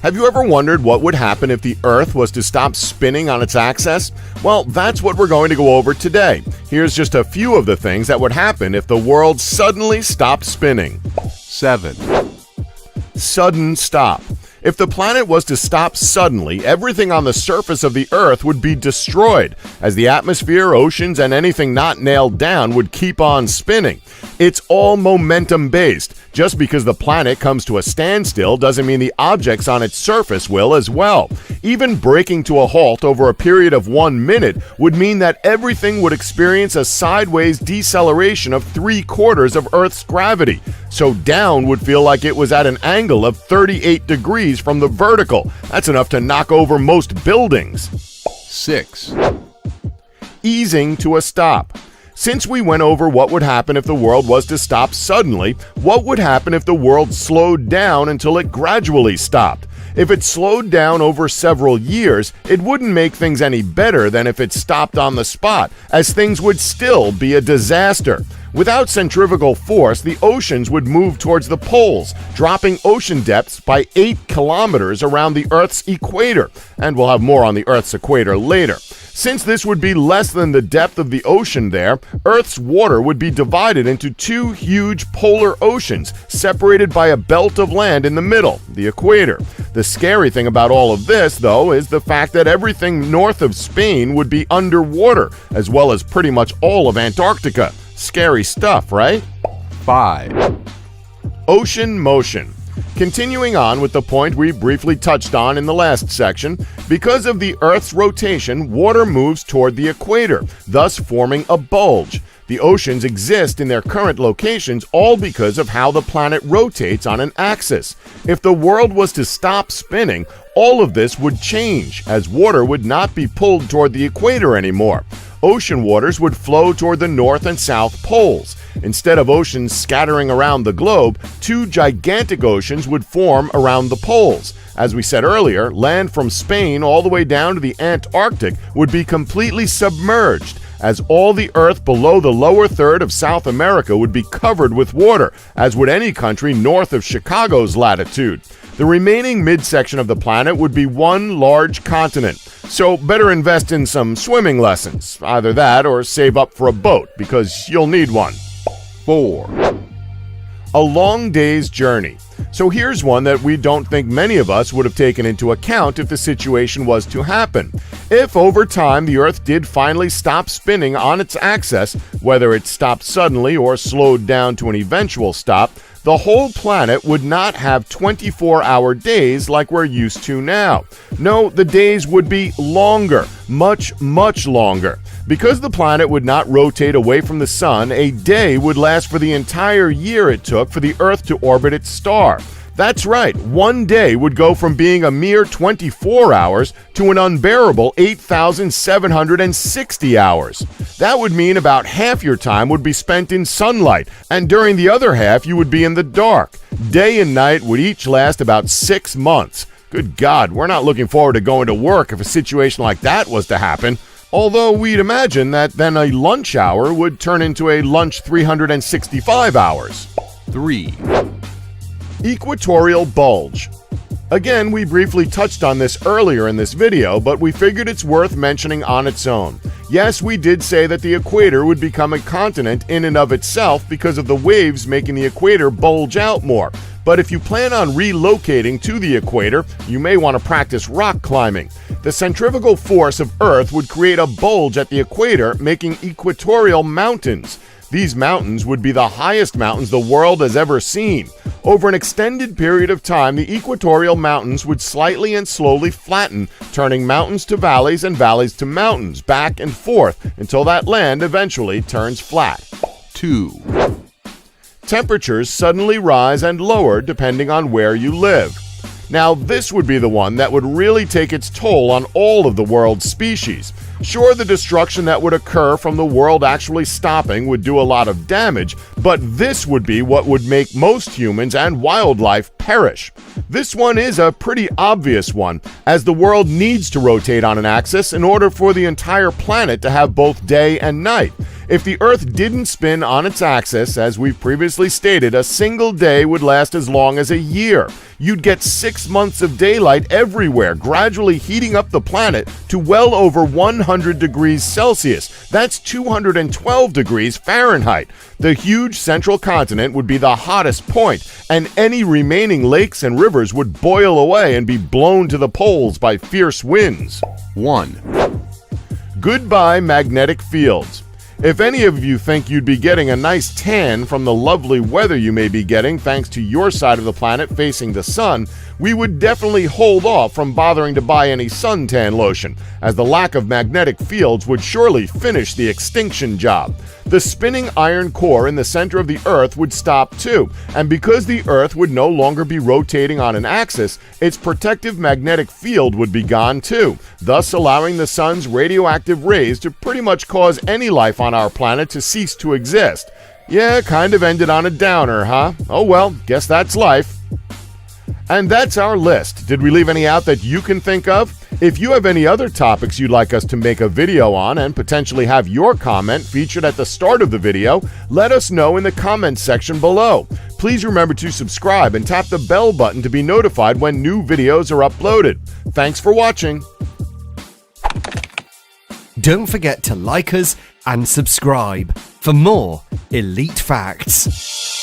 Have you ever wondered what would happen if the Earth was to stop spinning on its axis? Well, that's what we're going to go over today. Here's just a few of the things that would happen if the world suddenly stopped spinning. 7. Sudden stop. If the planet was to stop suddenly, everything on the surface of the Earth would be destroyed, as the atmosphere, oceans, and anything not nailed down would keep on spinning. It's all momentum-based. Just because the planet comes to a standstill doesn't mean the objects on its surface will as well. Even breaking to a halt over a period of 1 minute would mean that everything would experience a sideways deceleration of 3/4 of Earth's gravity. So down would feel like it was at an angle of 38 degrees from the vertical. That's enough to knock over most buildings. 6. Easing to a stop. Since we went over what would happen if the world was to stop suddenly, what would happen if the world slowed down until it gradually stopped? If it slowed down over several years, it wouldn't make things any better than if it stopped on the spot, as things would still be a disaster. Without centrifugal force, the oceans would move towards the poles, dropping ocean depths by 8 kilometers around the Earth's equator. And we'll have more on the Earth's equator later. Since this would be less than the depth of the ocean there, Earth's water would be divided into 2 huge polar oceans, separated by a belt of land in the middle, the equator. The scary thing about all of this, though, is the fact that everything north of Spain would be underwater, as well as pretty much all of Antarctica. Scary stuff, right? 5. Ocean motion. Continuing on with the point we briefly touched on in the last section, because of the Earth's rotation, water moves toward the equator, thus forming a bulge. The oceans exist in their current locations all because of how the planet rotates on an axis. If the world was to stop spinning, all of this would change, as water would not be pulled toward the equator anymore. Ocean waters would flow toward the north and south poles. Instead of oceans scattering around the globe, 2 gigantic oceans would form around the poles. As we said earlier, land from Spain all the way down to the Antarctic would be completely submerged, as all the Earth below the lower third of South America would be covered with water, as would any country north of Chicago's latitude. The remaining midsection of the planet would be one large continent, so better invest in some swimming lessons. Either that or save up for a boat, because you'll need one. 4. A long day's journey. So here's one that we don't think many of us would have taken into account if the situation was to happen. If over time the Earth did finally stop spinning on its axis, whether it stopped suddenly or slowed down to an eventual stop, the whole planet would not have 24-hour days like we're used to now. No, the days would be longer, much, much longer. Because the planet would not rotate away from the sun, a day would last for the entire year it took for the Earth to orbit its star. That's right, one day would go from being a mere 24 hours to an unbearable 8,760 hours. That would mean about half your time would be spent in sunlight, and during the other half you would be in the dark. Day and night would each last about 6 months. Good God, we're not looking forward to going to work if a situation like that was to happen. Although we'd imagine that then a lunch hour would turn into a lunch 365 hours. 3. Equatorial bulge. Again, we briefly touched on this earlier in this video, but we figured it's worth mentioning on its own. Yes, we did say that the equator would become a continent in and of itself because of the waves making the equator bulge out more. But if you plan on relocating to the equator, you may want to practice rock climbing. The centrifugal force of Earth would create a bulge at the equator, making equatorial mountains. These mountains would be the highest mountains the world has ever seen. Over an extended period of time, the equatorial mountains would slightly and slowly flatten, turning mountains to valleys and valleys to mountains, back and forth, until that land eventually turns flat. 2. Temperatures suddenly rise and lower depending on where you live. Now, this would be the one that would really take its toll on all of the world's species. Sure, the destruction that would occur from the world actually stopping would do a lot of damage, But this would be what would make most humans and wildlife perish. This one is a pretty obvious one, as the world needs to rotate on an axis in order for the entire planet to have both day and night. If the Earth didn't spin on its axis, as we've previously stated, a single day would last as long as a year. You'd get 6 months of daylight everywhere, gradually heating up the planet to well over 100 degrees Celsius. That's 212 degrees Fahrenheit. The huge central continent would be the hottest point, and any remaining lakes and rivers would boil away and be blown to the poles by fierce winds. 1. Goodbye, magnetic fields. If any of you think you'd be getting a nice tan from the lovely weather you may be getting thanks to your side of the planet facing the sun, we would definitely hold off from bothering to buy any suntan lotion, as the lack of magnetic fields would surely finish the extinction job. The spinning iron core in the center of the Earth would stop too, and because the Earth would no longer be rotating on an axis, its protective magnetic field would be gone too, thus allowing the sun's radioactive rays to pretty much cause any life on our planet to cease to exist. Yeah, kind of ended on a downer, huh? Oh well, guess that's life. And that's our list. Did we leave any out that you can think of? If you have any other topics you'd like us to make a video on and potentially have your comment featured at the start of the video, let us know in the comments section below. Please remember to subscribe and tap the bell button to be notified when new videos are uploaded. Thanks for watching. Don't forget to like us and subscribe for more Elite Facts.